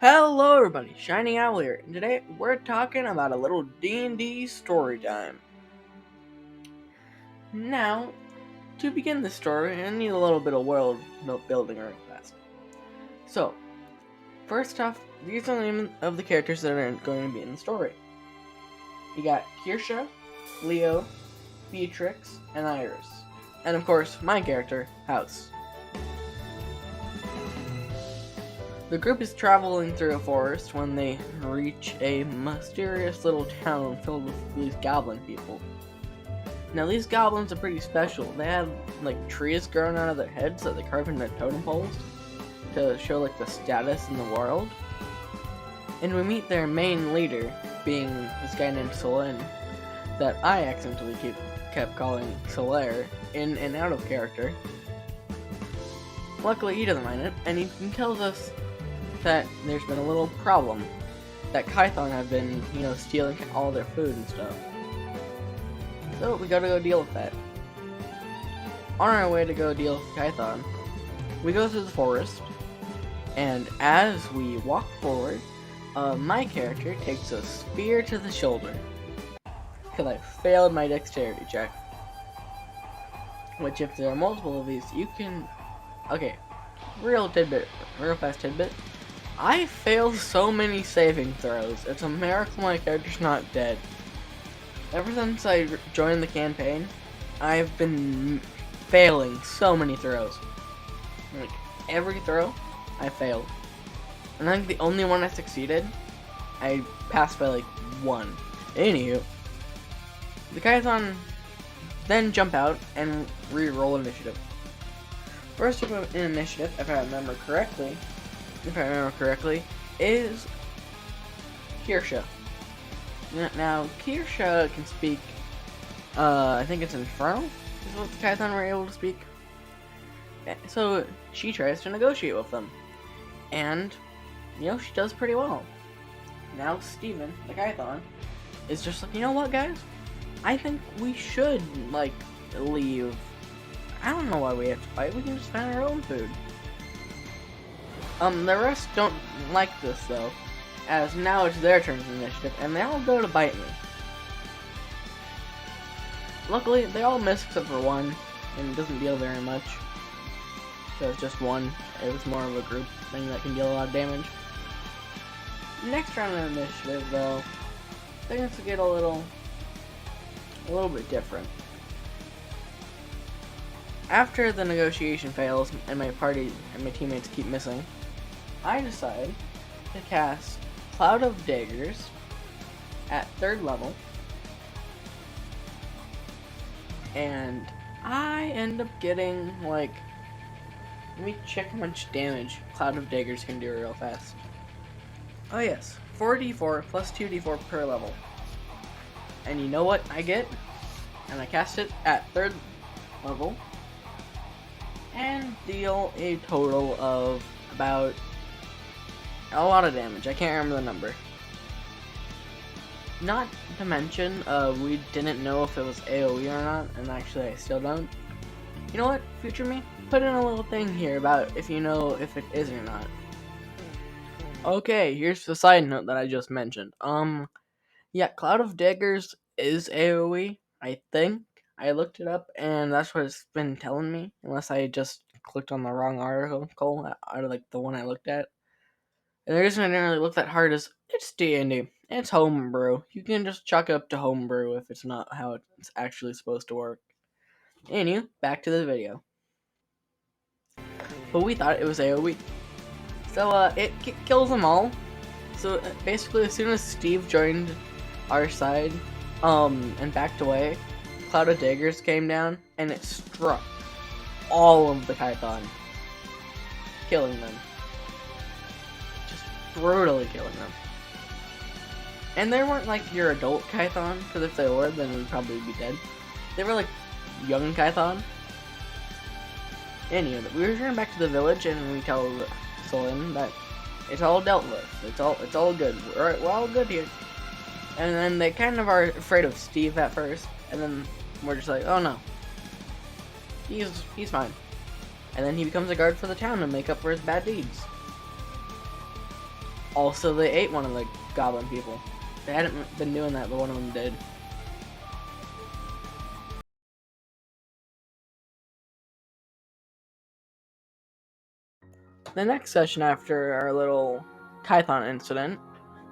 Hello everybody, Shining Owl here, and today we're talking about a little D&D story time. Now, to begin this story, I need a little bit of world building real fast. So, first off, these are the names of the characters that are going to be in the story. You got Kirsha, Leo, Beatrix, and Iris. And of course, my character, House. The group is traveling through a forest when they reach a mysterious little town filled with these goblin people. Now these goblins are pretty special. They have like trees growing out of their heads that they carve into totem poles to show like the status in the world. And we meet their main leader, being this guy named Selene, that I accidentally kept calling Solaire in and out of character. Luckily he doesn't mind it, and he tells us that there's been a little problem. That Kython have been, stealing all their food and stuff. So we gotta go deal with that. On our way to go deal with Kython, we go through the forest, and as we walk forward, my character takes a spear to the shoulder. Because I failed my dexterity check. Which, if there are multiple of these, you can... Okay, real fast tidbit. I fail so many saving throws. It's a miracle my character's not dead. Ever since I joined the campaign, I've been failing so many throws. Like, every throw, I failed. And I think the only one I succeeded, I passed by like 1. Anywho, the Kython then jump out and re-roll initiative. First in initiative, if I remember correctly, is Kirsha. Now, Kirsha can speak, I think it's Infernal, is what the Kython were able to speak. So, she tries to negotiate with them. And, she does pretty well. Now, Steven, the Kython, is just like, you know what, guys? I think we should, leave. I don't know why we have to fight, we can just find our own food. The rest don't like this, though, as now it's their turn for initiative, and they all go to bite me. Luckily, they all miss except for one, and it doesn't deal very much. So it's just one. It was more of a group thing that can deal a lot of damage. Next round of initiative, though, things get a little bit different. After the negotiation fails, and my party and my teammates keep missing, I decide to cast Cloud of Daggers at 3rd level, and I end up getting, let me check how much damage Cloud of Daggers can do real fast. Oh yes, 4d4 plus 2d4 per level. And you know what I get? And I cast it at 3rd level, and deal a total of about a lot of damage. I can't remember the number. Not to mention, we didn't know if it was AoE or not, and actually I still don't. You know what, future me? Put in a little thing here about if you know if it is or not. Okay, here's the side note that I just mentioned. Yeah, Cloud of Daggers is AoE, I think. I looked it up, and that's what it's been telling me, unless I just clicked on the wrong article out of the one I looked at. And the reason I didn't really look that hard is it's D&D. It's homebrew. You can just chalk it up to homebrew if it's not how it's actually supposed to work. Anyway, back to the video. But we thought it was AoE. So, it kills them all. So, basically, as soon as Steve joined our side, and backed away, Cloud of Daggers came down, and it struck all of the Kython, killing them. Brutally killing them. And they weren't your adult Kython, because if they were, then we'd probably be dead. They were young Kython. Anyway, we return back to the village, and we tell Selene that it's all dealt with. It's all good. We're all good here. And then they kind of are afraid of Steve at first, and then we're just like, oh no, he's fine. And then he becomes a guard for the town to make up for his bad deeds. Also, they ate one of the goblin people. They hadn't been doing that, but one of them did. The next session after our little Kython incident,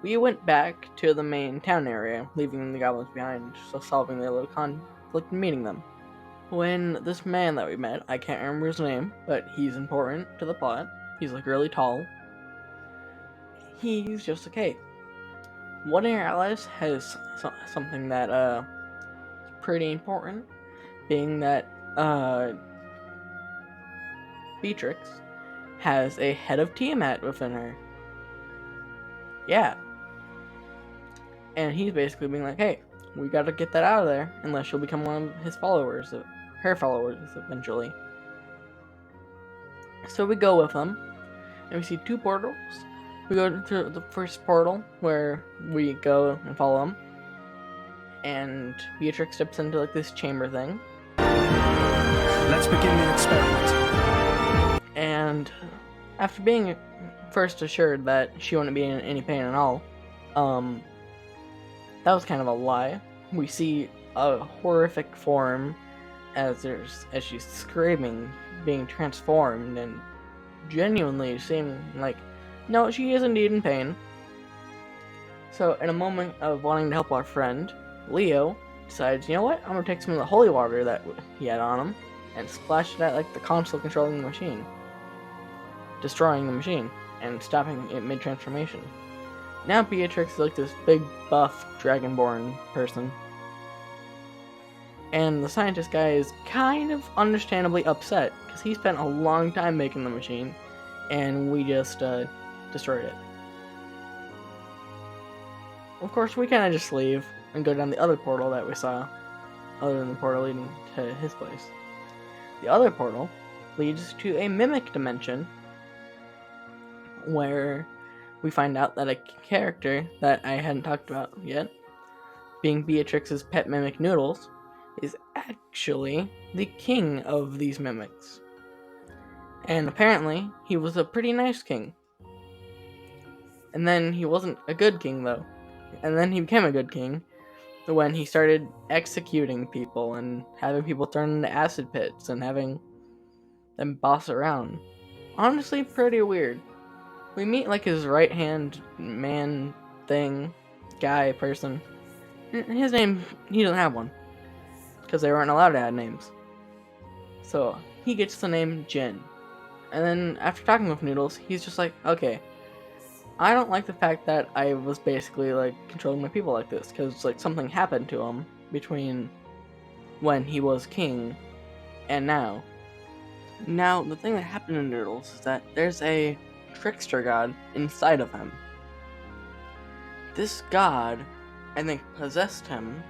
we went back to the main town area, leaving the goblins behind, so solving their little conflict and meeting them. When this man that we met, I can't remember his name, but he's important to the plot. He's like really tall. He's just like, hey, one of your allies has something that is pretty important, being that Beatrix has a head of Tiamat within her. Yeah. And he's basically being like, hey, we gotta get that out of there, unless she'll become one of his followers, her followers, eventually. So we go with him, and we see two portals. We go to the first portal, where we go and follow him, and Beatrix steps into like this chamber thing. Let's begin the experiment. And after being first assured that she wouldn't be in any pain at all, that was kind of a lie. We see a horrific form as she's screaming, being transformed, and genuinely seeming like, no, she is indeed in pain. So, in a moment of wanting to help our friend, Leo decides, you know what? I'm gonna take some of the holy water that he had on him and splash it at like the console controlling the machine, destroying the machine and stopping it mid-transformation. Now Beatrix is like this big, buff, dragonborn person. And the scientist guy is kind of understandably upset, because he spent a long time making the machine, and we just destroyed it. Of course, we kind of just leave and go down the other portal that we saw, other than the portal leading to his place. The other portal leads to a mimic dimension, where we find out that a character that I hadn't talked about yet, being Beatrix's pet mimic Noodles, is actually the king of these mimics. And apparently, he was a pretty nice king. And then he wasn't a good king, though. And then he became a good king when he started executing people and having people turn into acid pits and having them boss around. Honestly, pretty weird. We meet like his right-hand man thing, guy, person. His name, he doesn't have one, because they weren't allowed to add names. So he gets the name Jin. And then after talking with Noodles, he's just like, okay, I don't like the fact that I was basically like controlling my people like this, because like something happened to him between when he was king and now. Now, the thing that happened to Noodles is that there's a trickster god inside of him. This god, I think, possessed him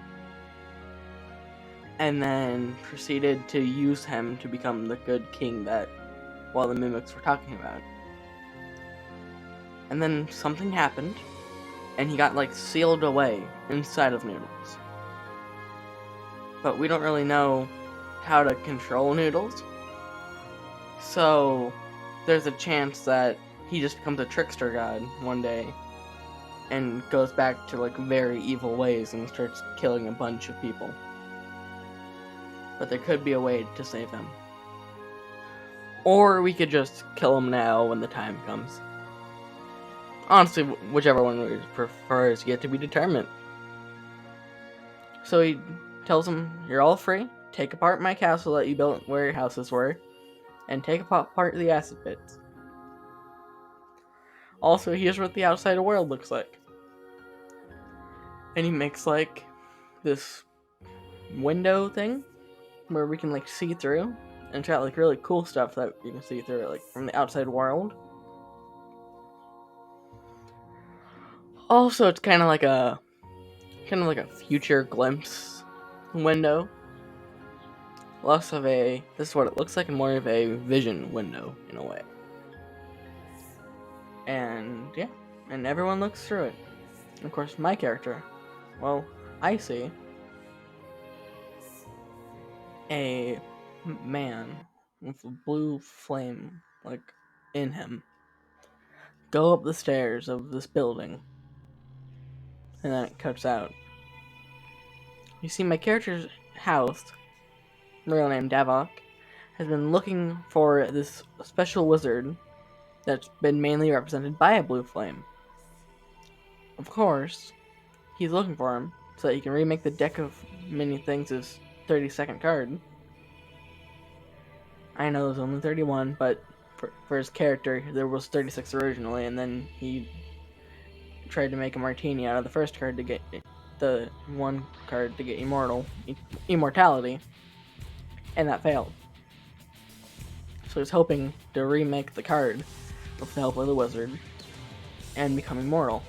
and then proceeded to use him to become the good king that the mimics were talking about. And then something happened, and he got like sealed away inside of Noodles. But we don't really know how to control Noodles, so there's a chance that he just becomes a trickster god one day and goes back to like very evil ways and starts killing a bunch of people. But there could be a way to save him. Or we could just kill him now when the time comes. Honestly, whichever one we prefer is yet to be determined. So he tells him, you're all free, take apart my castle that you built where your houses were, and take apart the acid pits. Also, here's what the outside world looks like. And he makes like this window thing where we can like see through, and it's got like really cool stuff that you can see through it, like from the outside world. Also, it's kind of like a future glimpse window. Less of a, this is what it looks like, and more of a vision window in a way. And yeah, and everyone looks through it. Of course, my character, well, I see a man with a blue flame like in him go up the stairs of this building. And then it cuts out. You see, my character's house, real name Davok, has been looking for this special wizard that's been mainly represented by a blue flame. Of course, he's looking for him so that he can remake the deck of many things as 30-second card. I know there's only 31, but for his character, there was 36 originally, and then he tried to make a martini out of the first card to get the one card to get immortality, and that failed. So he's hoping to remake the card with the help of the wizard and become immortal.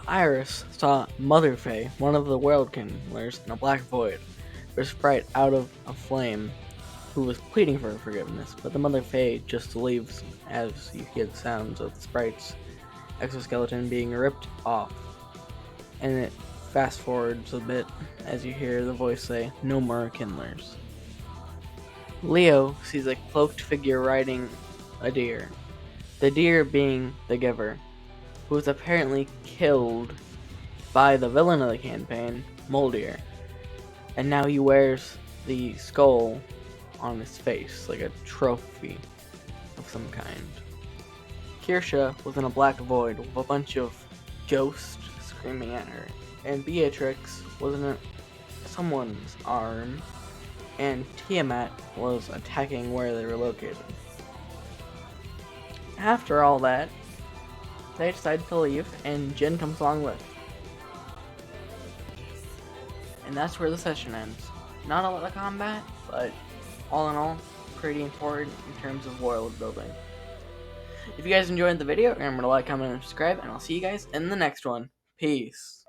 Iris saw Mother Fae, one of the World Kindlers, in a black void, with a sprite out of a flame who was pleading for forgiveness, but the Mother Fae just leaves as you hear the sounds of the sprite's exoskeleton being ripped off. And it fast forwards a bit as you hear the voice say, "No more kindlers." Leo sees a cloaked figure riding a deer, the deer being the Giver, who was apparently killed by the villain of the campaign, Moldir, and now he wears the skull on his face, like a trophy of some kind. Kirsha was in a black void with a bunch of ghosts screaming at her, and Beatrix was in someone's arm, and Tiamat was attacking where they were located. After all that, they decided to leave, and Jin comes along with. And that's where the session ends. Not a lot of combat, but all in all, pretty important in terms of world building. If you guys enjoyed the video, remember to like, comment, and subscribe, and I'll see you guys in the next one. Peace.